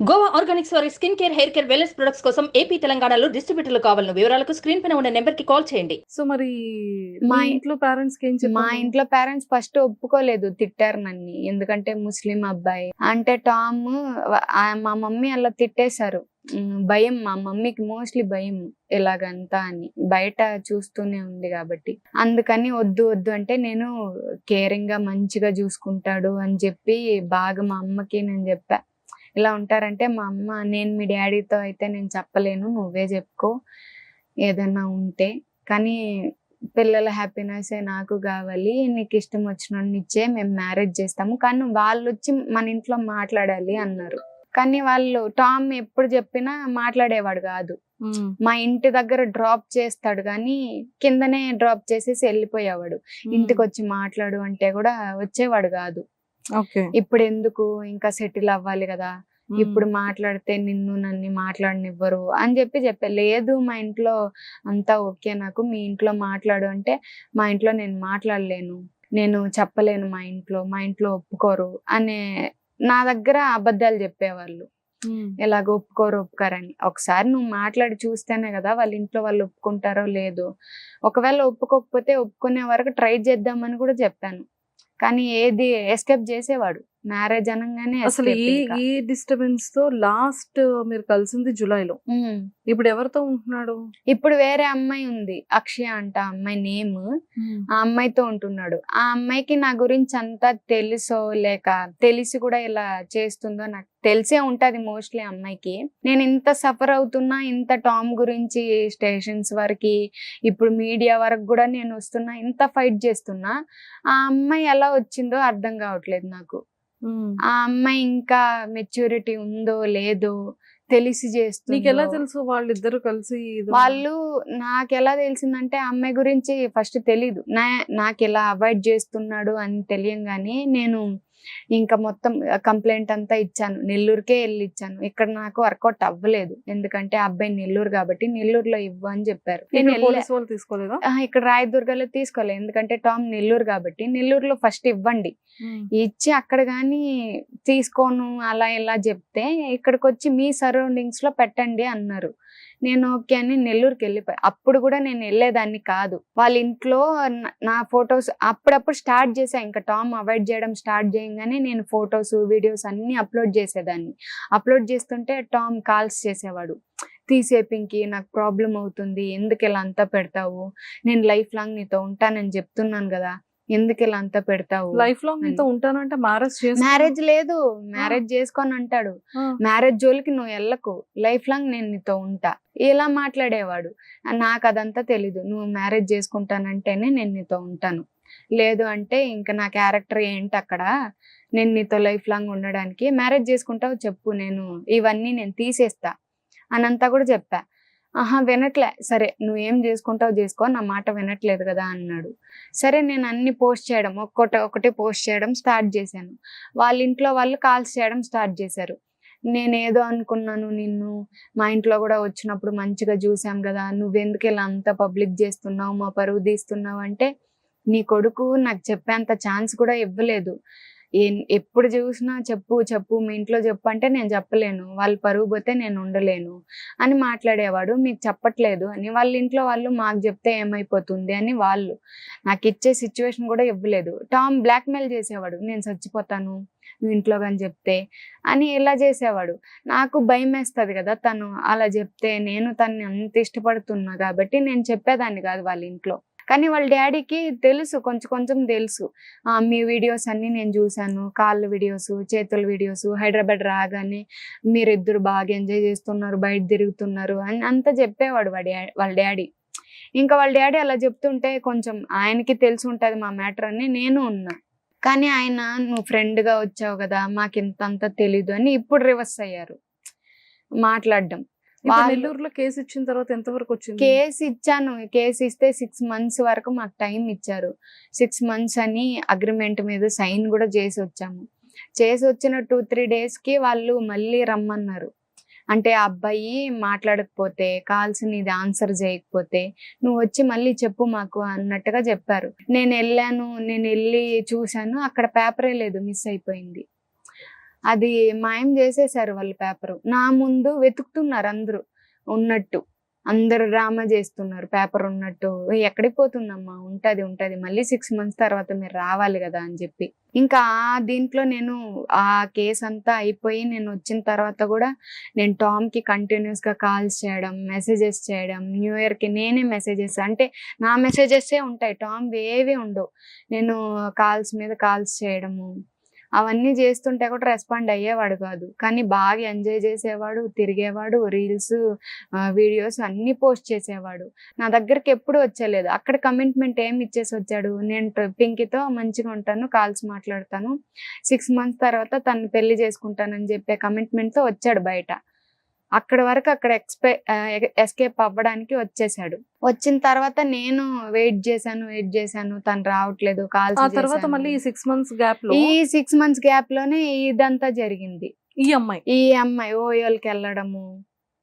Goa Organics వారి skin care, hair care, wellness products కోసం AP, తెలంగాణలో డిస్ట్రిబ్యూటర్లు కావాలను వివరాలకు స్క్రీన్ పైన ఉన్న నెంబర్ కి కాల్ చేయండి. సో మరి మా మీ ఇంట్లో పేరెంట్స్ కి ఏం మా చెప్పారు? ఇంట్లో పేరెంట్స్ ఫస్ట్ ఒప్పుకోలేదు, తిట్టారు నన్ను. ఎందుకంటే ముస్లిం అబ్బాయి అంటే టామ్ మా మమ్మీ అలా తిట్టేశారు. భయం, మా మమ్మీకి మోస్ట్లీ భయం ఇలాగంతా అని, బయట చూస్తూనే ఉంది కాబట్టి. అందుకని వద్దు వద్దు అంటే నేను కేరింగ్ గా మంచిగా చూసుకుంటాడు అని చెప్పి బాగా మా అమ్మకి నేను చెప్పా. ఇలా ఉంటారంటే మా అమ్మ, నేను మీ డాడీతో అయితే నేను చెప్పలేను, నువ్వే చెప్పుకో ఏదన్నా ఉంటే, కానీ పిల్లల హ్యాపీనెస్ నాకు కావాలి, నీకు ఇష్టం వచ్చినోడిని ఇచ్చే మేము మ్యారేజ్ చేస్తాము, కానీ వాళ్ళు వచ్చి మన ఇంట్లో మాట్లాడాలి అన్నారు. కానీ వాళ్ళు టామ్ ఎప్పుడు చెప్పినా మాట్లాడేవాడు కాదు. మా ఇంటి దగ్గర డ్రాప్ చేస్తాడు కానీ కిందనే డ్రాప్ చేసేసి వెళ్ళిపోయేవాడు. ఇంటికి వచ్చి మాట్లాడు అంటే కూడా వచ్చేవాడు కాదు. ఇప్పుడు ఎందుకు, ఇంకా సెటిల్ అవ్వాలి కదా, ఇప్పుడు మాట్లాడితే నన్ను మాట్లాడనివ్వరు అని చెప్పా. లేదు మా ఇంట్లో అంతా ఓకే, నాకు మీ ఇంట్లో మాట్లాడు అంటే మా ఇంట్లో నేను మాట్లాడలేను, నేను చెప్పలేను, మా ఇంట్లో ఒప్పుకోరు అనే నా దగ్గర అబద్ధాలు చెప్పేవాళ్ళు. ఎలాగ ఒప్పుకోరని. ఒకసారి నువ్వు మాట్లాడి చూస్తేనే కదా వాళ్ళ ఇంట్లో వాళ్ళు ఒప్పుకుంటారో లేదో. ఒకవేళ ఒప్పుకోకపోతే ఒప్పుకునే వరకు ట్రై చేద్దామని కూడా చెప్పాను, కానీ ఏది ఎస్కేప్ చేసేవాడు. మ్యారేజ్ అనగానే అసలు ఈ డిస్టర్బెన్స్ తో లాస్ట్ మీరు కలిసింది జూలైలో. ఇప్పుడు ఎవరితో ఉంటున్నాడు? ఇప్పుడు వేరే అమ్మాయి ఉంది, అక్షయ అంట అమ్మాయి నేమ్. ఆ అమ్మాయితో ఉంటున్నాడు. ఆ అమ్మాయికి నా గురించి అంతా తెలుసో లేక తెలిసి కూడా ఇలా చేస్తుందో నాకు తెలిసే ఉంటది మోస్ట్లీ అమ్మాయికి. నేను ఇంత సఫర్ అవుతున్నా, ఇంత టామ్ గురించి స్టేషన్స్ వరకు, ఇప్పుడు మీడియా వరకు కూడా నేను వస్తున్నా, ఇంత ఫైట్ చేస్తున్నా, ఆ అమ్మాయి ఎలా వచ్చిందో అర్థం కావట్లేదు నాకు. ఆ అమ్మాయి ఇంకా మెచ్యూరిటీ ఉందో లేదో తెలిసి చేస్తుంది. నీకు ఎలా తెలుసు వాళ్ళిద్దరు కలిసి? వాళ్ళు నాకు ఎలా తెలిసిందంటే ఆ అమ్మాయి గురించి ఫస్ట్ తెలీదు. నాకు ఎలా అవాయిడ్ చేస్తున్నాడు అని తెలియంగానే నేను ఇంకా మొత్తం కంప్లైంట్ అంతా ఇచ్చాను. నెల్లూరుకే వెళ్ళి ఇచ్చాను. ఇక్కడ నాకు వర్కౌట్ అవ్వలేదు, ఎందుకంటే ఆ అబ్బాయి నెల్లూరు కాబట్టి నెల్లూరులో ఇవ్వు అని చెప్పారు. తీసుకోలేదా? ఇక్కడ రాయదుర్గలో తీసుకోలేదు, ఎందుకంటే టామ్ నెల్లూరు కాబట్టి నెల్లూరులో ఫస్ట్ ఇవ్వండి, ఇచ్చి అక్కడ గాని తీసుకోను అలా ఇలా చెప్తే ఇక్కడికి వచ్చి మీ సరౌండింగ్స్ లో పెట్టండి అన్నారు. నేను ఓకే అని నెల్లూరుకి వెళ్ళిపోయా. అప్పుడు కూడా నేను వెళ్ళేదాన్ని కాదు. వాళ్ళ ఇంట్లో నా ఫొటోస్ అప్పుడప్పుడు స్టార్ట్ చేసా. ఇంకా టామ్ అవాయిడ్ చేయడం స్టార్ట్ చేయగానే నేను ఫొటోస్, వీడియోస్ అన్ని అప్లోడ్ చేసేదాన్ని. అప్లోడ్ చేస్తుంటే టామ్ కాల్స్ చేసేవాడు, తీసేపింకి నాకు ప్రాబ్లం అవుతుంది, ఎందుకు ఇలా అంతా పెడతావు, నేను లైఫ్ లాంగ్ నీతో ఉంటానని చెప్తున్నాను కదా, ఎందుకు ఇలా అంతా పెడతావు, లైఫ్ లాంగ్ నీతో ఉంటానంటే మ్యారేజ్ లేదు, మ్యారేజ్ చేసుకొని అంటాడు, మ్యారేజ్ జోలికి నువ్వు వెళ్ళకు, లైఫ్ లాంగ్ నేను నీతో ఉంటా, ఇలా మాట్లాడేవాడు. నాకు అదంతా తెలీదు. నువ్వు మ్యారేజ్ చేసుకుంటానంటేనే నేను నీతో ఉంటాను, లేదు అంటే ఇంకా నా క్యారెక్టర్ ఏంటి అక్కడ, నేను నీతో లైఫ్ లాంగ్ ఉండడానికి, మ్యారేజ్ చేసుకుంటావు చెప్పు, నేను ఇవన్నీ నేను తీసేస్తా అనంతా కూడా చెప్పా. వినట్లే. సరే నువ్వేం చేసుకుంటావు చేసుకో, నా మాట వినట్లేదు కదా అన్నాడు. సరే నేను అన్ని పోస్ట్ చేయడం, ఒకటి పోస్ట్ చేయడం స్టార్ట్ చేశాను. వాళ్ళ ఇంట్లో వాళ్ళు కాల్స్ చేయడం స్టార్ట్ చేశారు. నేనేదో అనుకున్నాను, నిన్ను మా ఇంట్లో కూడా వచ్చినప్పుడు మంచిగా చూసాం కదా, నువ్వెందుకు ఇలా అంత పబ్లిక్ చేస్తున్నావు, మా పరువు తీస్తున్నావు అంటే, నీ కొడుకు నాకు చెప్పేంత ఛాన్స్ కూడా ఇవ్వలేదు. ఎప్పుడు చూసినా చెప్పు మీ ఇంట్లో చెప్పు అంటే నేను చెప్పలేను, వాళ్ళు పరుగు పోతే నేను ఉండలేను అని మాట్లాడేవాడు. మీకు చెప్పట్లేదు అని, వాళ్ళ ఇంట్లో వాళ్ళు మాకు చెప్తే ఏమైపోతుంది అని వాళ్ళు నాకు ఇచ్చే సిచ్యువేషన్ కూడా ఇవ్వలేదు. టామ్ బ్లాక్మెయిల్ చేసేవాడు, నేను చచ్చిపోతాను నువ్వు ఇంట్లో కానీ చెప్తే అని ఇలా చేసేవాడు. నాకు భయం వేస్తుంది కదా, తను అలా చెప్తే. నేను తన్ని అంత ఇష్టపడుతున్నా కాబట్టి నేను చెప్పేదాన్ని కాదు వాళ్ళ ఇంట్లో. కానీ వాళ్ళ డాడీకి తెలుసు, కొంచెం తెలుసు. మీ వీడియోస్ అన్ని నేను చూసాను, కాళ్ళ వీడియోస్, చేతుల వీడియోస్, హైదరాబాద్ రాగానే మీరిద్దరు బాగా ఎంజాయ్ చేస్తున్నారు, బయట తిరుగుతున్నారు అని అంతా చెప్పేవాడు వాళ్ళ డాడీ. ఇంకా వాళ్ళ డాడీ అలా చెప్తుంటే కొంచెం ఆయనకి తెలిసి ఉంటుంది మా మ్యాటర్ అని నేను ఉన్నా. కానీ ఆయన, నువ్వు ఫ్రెండ్గా వచ్చావు కదా, మాకు ఇంతంతా తెలీదు అని ఇప్పుడు రివర్స్ అయ్యారు మాట్లాడడం. నెల్లూరులో కేసు ఇచ్చిన తర్వాత ఎంతవరకు వచ్చింది? కేసు ఇచ్చాను. కేసు ఇస్తే 6 months వరకు మాకు టైం ఇచ్చారు. 6 months అని అగ్రిమెంట్ మీద సైన్ కూడా చేసి వచ్చాము. చేసి వచ్చిన 2-3 daysకి వాళ్ళు మళ్ళీ రమ్మన్నారు. అంటే ఆ అబ్బాయి మాట్లాడకపోతే, కాల్స్ నీది ఆన్సర్ చేయకపోతే నువ్వు వచ్చి మళ్ళీ చెప్పు మాకు అన్నట్టుగా చెప్పారు. నేను వెళ్ళి చూశాను, అక్కడ పేపరే లేదు, మిస్ అయిపోయింది. అది మాయం చేసేసారు వాళ్ళు పేపర్. నా ముందు వెతుకుతున్నారు అందరూ ఉన్నట్టు, అందరు డ్రామా చేస్తున్నారు పేపర్ ఉన్నట్టు. ఎక్కడికి పోతుందమ్మా, ఉంటది మళ్ళీ 6 months తర్వాత మీరు రావాలి కదా అని చెప్పి. ఇంకా దీంట్లో నేను ఆ కేసు అంతా అయిపోయి నేను వచ్చిన తర్వాత కూడా నేను టామ్ కి కంటిన్యూస్ గా కాల్స్ చేయడం, మెసేజెస్ చేయడం, న్యూ ఇయర్ కి నేనే మెసేజెస్, అంటే నా మెసేజెస్ ఉంటాయి, టామ్ ఏవి ఉండవు. నేను కాల్స్ మీద కాల్స్ చేయడము అవన్నీ చేస్తుంటే కూడా రెస్పాండ్ అయ్యేవాడు కాదు. కానీ బాగా ఎంజాయ్ చేసేవాడు, తిరిగేవాడు, రీల్స్ వీడియోస్ అన్ని పోస్ట్ చేసేవాడు. నా దగ్గరికి ఎప్పుడు వచ్చేలేదు. అక్కడ కమిట్మెంట్ ఏమి ఇచ్చేసి వచ్చాడు, నేను పింకీతో మంచిగా ఉంటాను, కాల్స్ మాట్లాడతాను, 6 months తర్వాత తను పెళ్లి చేసుకుంటానని చెప్పే కమిట్మెంట్ తో వచ్చాడు బయట. అక్కడ వరకు అక్కడ ఎస్కేప్ అవ్వడానికి వచ్చేసాడు. వచ్చిన తర్వాత నేను వెయిట్ చేశాను, తను రావట్లేదు, కాల్స్. ఆ తర్వాత మళ్ళీ ఈ 6 months గ్యాప్ లో, ఈ 6 months గ్యాప్ లోనే ఇదంతా జరిగింది. ఈ అమ్మాయి ఓయోకి వెళ్ళడము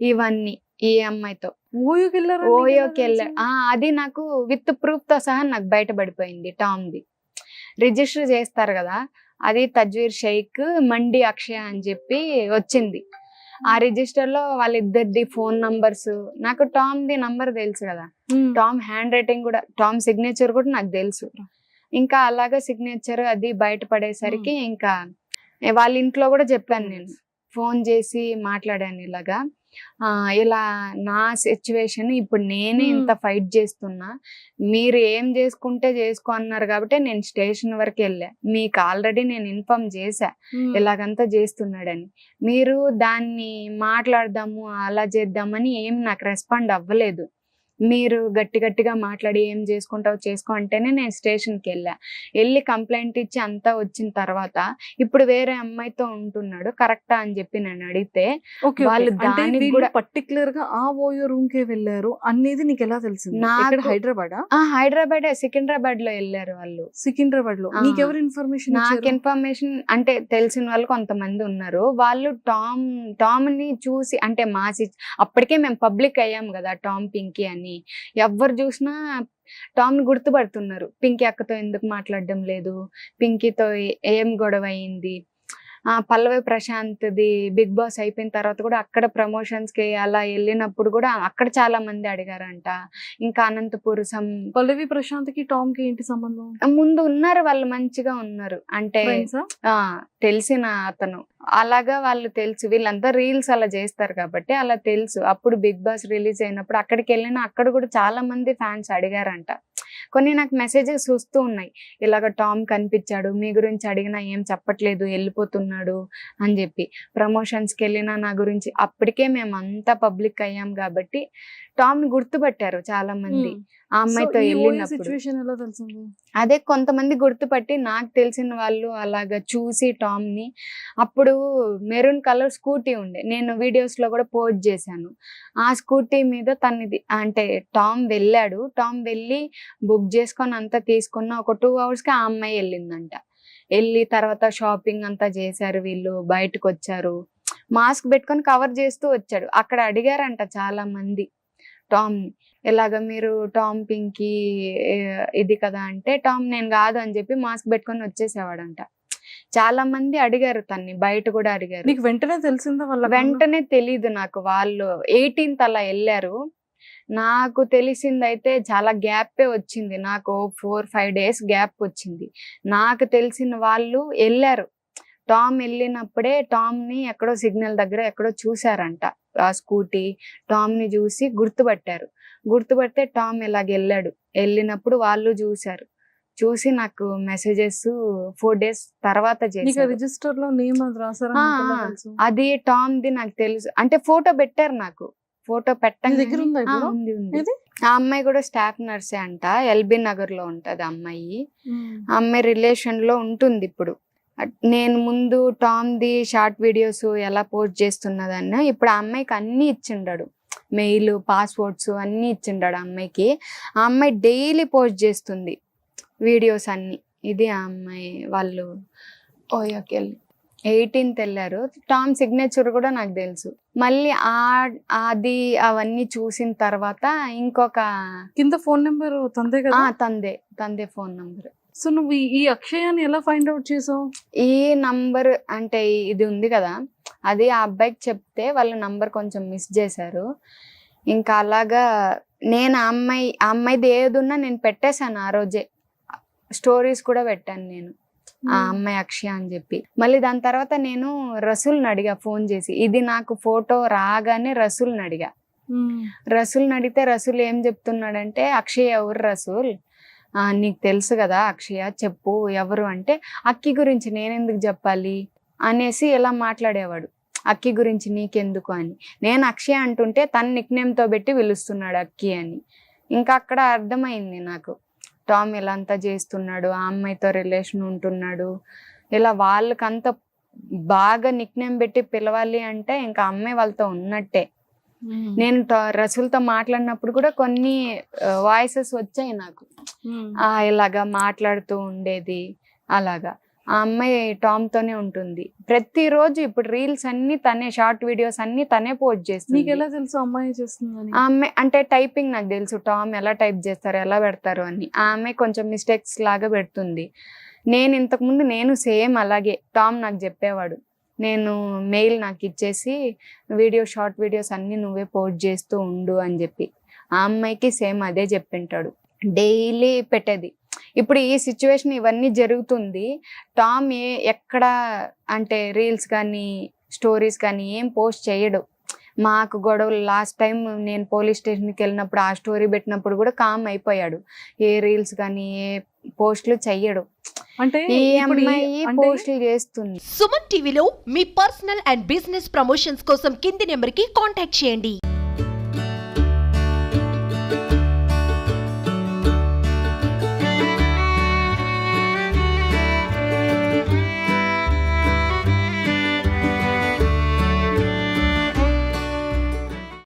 ఇవన్నీ, ఈ అమ్మాయితో ఓయోకి వెళ్ళాడు. అది నాకు విత్ ప్రూఫ్ తో సహా నాకు బయటపడిపోయింది. టామ్ది రిజిస్టర్ చేస్తారు కదా, అది తజ్వీర్ షేక్ మండి అక్షయ అని చెప్పి వచ్చింది. ఆ రిజిస్టర్ లో వాళ్ళిద్దరిది ఫోన్ నంబర్స్, నాకు టామ్ ది నంబర్ తెలుసు కదా, టామ్ హ్యాండ్ రైటింగ్ కూడా, టామ్ సిగ్నేచర్ కూడా నాకు తెలుసు. ఇంకా అలాగా సిగ్నేచర్ అది బయటపడేసరికి ఇంకా వాళ్ళ ఇంట్లో కూడా చెప్పాను, నేను ఫోన్ చేసి మాట్లాడాను ఇలాగా, ఇలా నా సిచ్యువేషన్, ఇప్పుడు నేనే ఇంత ఫైట్ చేస్తున్నా, మీరు ఏం చేసుకుంటే చేసుకో అన్నారు కాబట్టి నేను స్టేషన్ వరకు వెళ్ళా. మీకు ఆల్రెడీ నేను ఇన్ఫార్మ్ చేశా ఇలాగంతా చేస్తున్నాడని. మీరు దాన్ని మాట్లాడదాము అలా చేద్దామని ఏం నాకు రెస్పాండ్ అవ్వలేదు. మీరు గట్టిగా మాట్లాడి ఏం చేసుకుంటావు చేసుకో అంటేనే నేను స్టేషన్కి వెళ్ళి కంప్లైంట్ ఇచ్చి అంతా వచ్చిన తర్వాత ఇప్పుడు వేరే అమ్మాయితో ఉంటున్నాడు కరెక్టా అని చెప్పి నేను అడిగితే వాళ్ళు దానికి కూడా పర్టికులర్ గా ఆ ఓయో రూమ్ కే వెళ్ళారు అనేది నీకు ఎలా తెలిసింది? హైదరాబాద్ సికింద్రాబాద్ లో వెళ్ళారు వాళ్ళు. సికింద్రాబాద్ లో నీకెవరు ఇన్ఫర్మేషన్? నాకు ఇన్ఫర్మేషన్ అంటే తెలిసిన వాళ్ళు కొంతమంది ఉన్నారు. వాళ్ళు టామ్ ని చూసి, అంటే అప్పటికే మేము పబ్లిక్ అయ్యాం కదా టామ్ పింకీ అని, ఎవరు చూసినా టామ్ ని గుర్తుపడుతున్నారు. పింకీ అక్కతో ఎందుకు మాట్లాడడం లేదు, పింకీతో ఏం గొడవ అయింది. పల్లవి ప్రశాంత్ ది బిగ్ బాస్ అయిపోయిన తర్వాత కూడా అక్కడ ప్రమోషన్స్ కి అలా వెళ్ళినప్పుడు కూడా అక్కడ చాలా మంది అడిగారంట. ఇంకా అనంతపూర్ పల్లవి ప్రశాంత్ కి టామ్ కి ఏంటి సంబంధం? ముందు ఉన్నారు వాళ్ళు, మంచిగా ఉన్నారు, అంటే తెలిసిన అతను. అలాగా వాళ్ళు తెలుసు, వీళ్ళంతా రీల్స్ అలా చేస్తారు కాబట్టి అలా తెలుసు. అప్పుడు బిగ్ బాస్ రిలీజ్ అయినప్పుడు అక్కడికి వెళ్ళినా అక్కడ కూడా చాలా మంది ఫ్యాన్స్ అడిగారంట. కొన్ని నాకు మెసేజెస్ వస్తూ ఉన్నాయి, ఇలాగ టామ్ కనిపించాడు, మీ గురించి అడిగినా ఏం చెప్పట్లేదు, వెళ్ళిపోతున్నాడు అని చెప్పి. ప్రమోషన్స్కి వెళ్ళినా నా గురించి, అప్పటికే మేము అంతా పబ్లిక్ అయ్యాం కాబట్టి టామ్ ని గుర్తుపట్టారు చాలా మంది. ఆ అమ్మాయితో వెళ్ళినప్పుడు అదే కొంతమంది గుర్తుపట్టి, నాకు తెలిసిన వాళ్ళు అలాగా చూసి టామ్ ని, అప్పుడు మెరూన్ కలర్ స్కూటీ ఉండే, నేను వీడియోస్ లో కూడా పోస్ట్ చేశాను. ఆ స్కూటీ మీద తనది, అంటే టామ్ వెళ్ళాడు, టామ్ వెళ్ళి బుక్ చేసుకొని అంతా తీసుకున్న ఒక 2 hours కి ఆ అమ్మాయి వెళ్ళిందంట. వెళ్ళి తర్వాత షాపింగ్ అంతా చేశారు వీళ్ళు, బయటకు వచ్చారు, మాస్క్ పెట్టుకొని కవర్ చేస్తూ వచ్చాడు. అక్కడ అడిగారంట చాలా మంది టామ్ ని, ఇలాగ మీరు టామ్ పింకీ ఇది కదా అంటే, టామ్ నేను కాదు అని చెప్పి మాస్క్ పెట్టుకొని వచ్చేసేవాడంట. చాలా మంది అడిగారు తన్ని, బయట కూడా అడిగారు. నీకు వెంటనే తెలిసిందా? వెంటనే తెలీదు నాకు. వాళ్ళు 18th అలా వెళ్ళారు. నాకు తెలిసిందైతే చాలా గ్యాపే వచ్చింది, నాకు 4-5 days గ్యాప్ వచ్చింది. నాకు తెలిసిన వాళ్ళు వెళ్ళారు, టామ్ వెళ్ళినప్పుడే టామ్ ని ఎక్కడో సిగ్నల్ దగ్గర ఎక్కడో చూసారంట. ఆ స్కూటీ టామ్ ని చూసి గుర్తుపడితే టామ్ ఇలాగ వెళ్ళినప్పుడు వాళ్ళు చూసారు. చూసి నాకు మెసేజెస్ 4 days తర్వాత చేశారు. రిజిస్టర్ లో నేమ్ అది టామ్ ది నాకు తెలుసు, అంటే ఫోటో పెట్టారు నాకు. ఫోటో పెట్టండి, ఆ అమ్మాయి కూడా స్టాఫ్ నర్సే అంట, ఎల్బీ నగర్ లో ఉంటది అమ్మాయి. ఆ అమ్మాయి రిలేషన్ లో ఉంటుంది ఇప్పుడు. నేను ముందు టామ్ ది షార్ట్ వీడియోస్ ఎలా పోస్ట్ చేస్తున్నదన్న, ఇప్పుడు ఆ అమ్మాయికి అన్ని ఇచ్చిండాడు, మెయిల్, పాస్వర్డ్స్ అన్ని ఇచ్చిండాడు ఆ అమ్మాయికి. ఆ అమ్మాయి డైలీ పోస్ట్ చేస్తుంది వీడియోస్ అన్ని. ఇది ఆ అమ్మాయి వాళ్ళు ఓయోకి 18th వెళ్ళారు. టామ్ సిగ్నేచర్ కూడా నాకు తెలుసు. మళ్ళీ అది అవన్నీ చూసిన తర్వాత ఇంకొక కింద ఫోన్ నెంబర్ తందే కదా? తందే ఫోన్ నెంబర్. సో నువ్వు ఈ అక్షయాన్ని ఎలా ఫైండ్ అవుట్ చేసావు? ఈ నంబర్ అంటే ఇది ఉంది కదా, అది ఆ అబ్బాయికి చెప్తే వాళ్ళ నంబర్ కొంచెం మిస్ చేశారు. ఇంకా అలాగా నేను ఆ అమ్మాయిది ఏది ఉన్నా నేను పెట్టేశాను ఆ రోజే. స్టోరీస్ కూడా పెట్టాను నేను, ఆ అమ్మాయి అక్షయ అని చెప్పి. మళ్ళీ దాని తర్వాత నేను రసూల్ని అడిగా ఫోన్ చేసి, ఇది నాకు ఫోటో రాగానే రసూల్ని అడిగా. రసూల్ని అడిగితే రసూల్ ఏం చెప్తున్నాడంటే, అక్షయ్ ఎవరు రసూల్, నీకు తెలుసు కదా అక్షయ, చెప్పు ఎవరు అంటే, అక్కి గురించి నేనెందుకు చెప్పాలి అనేసి ఇలా మాట్లాడేవాడు. అక్కి గురించి నీకెందుకు అని. నేను అక్షయ అంటుంటే తన నిక్నేమ్తో పెట్టి పిలుస్తున్నాడు అక్కి అని. ఇంకా అక్కడ అర్థమైంది నాకు, టామ్ ఇలా అంతా చేస్తున్నాడు, ఆ అమ్మాయితో రిలేషన్ ఉంటున్నాడు, ఇలా వాళ్ళకంత బాగా నిక్నేమ్ పెట్టి పిలవాలి అంటే ఇంకా అమ్మాయి వాళ్ళతో ఉన్నట్టే. నేను రసూల్తో మాట్లాడినప్పుడు కూడా కొన్ని వాయిసెస్ వచ్చాయి నాకు, ఇలాగా మాట్లాడుతూ ఉండేది అలాగా. ఆ అమ్మాయి టామ్ తోనే ఉంటుంది ప్రతిరోజు. ఇప్పుడు రీల్స్ అన్ని తనే, షార్ట్ వీడియోస్ అన్ని తనే పోస్ట్ చేస్తుంది. నీకు ఎలా తెలుసు అమ్మాయి చేస్తుంది? ఆ అమ్మాయి అంటే టైపింగ్ నాకు తెలుసు, టామ్ ఎలా టైప్ చేస్తారు ఎలా పెడతారు అని. ఆ అమ్మాయి కొంచెం మిస్టేక్స్ లాగా పెడుతుంది. నేను ఇంతకుముందు నేను సేమ్ అలాగే, టామ్ నాకు చెప్పేవాడు, నేను మెయిల్ నాకు ఇచ్చేసి షార్ట్ వీడియోస్ అన్ని నువ్వే పోస్ట్ చేస్తూ ఉండు అని చెప్పి. ఆ అమ్మాయికి సేమ్ అదే చెప్పింటాడు, డైలీ పెట్టేది. ఇప్పుడు ఈ సిచ్యువేషన్ ఇవన్నీ జరుగుతుంది, టామ్ ఎక్కడ అంటే రీల్స్ కానీ స్టోరీస్ కానీ ఏం పోస్ట్ చేయడు. మాకు గొడవలు, లాస్ట్ టైం నేను పోలీస్ స్టేషన్కి వెళ్ళినప్పుడు ఆ స్టోరీ పెట్టినప్పుడు కూడా కామ్ అయిపోయాడు. ఏ రీల్స్ కానీ ఏ పోస్టులు చెయ్యడు. అంటే ఈ అమ్మాయి పోస్టులు చేస్తుంది. సుమన్ టీవీలో మీ పర్సనల్ అండ్ బిజినెస్ ప్రమోషన్స్ కోసం కింది నెంబర్కి కాంటాక్ట్ చేయండి.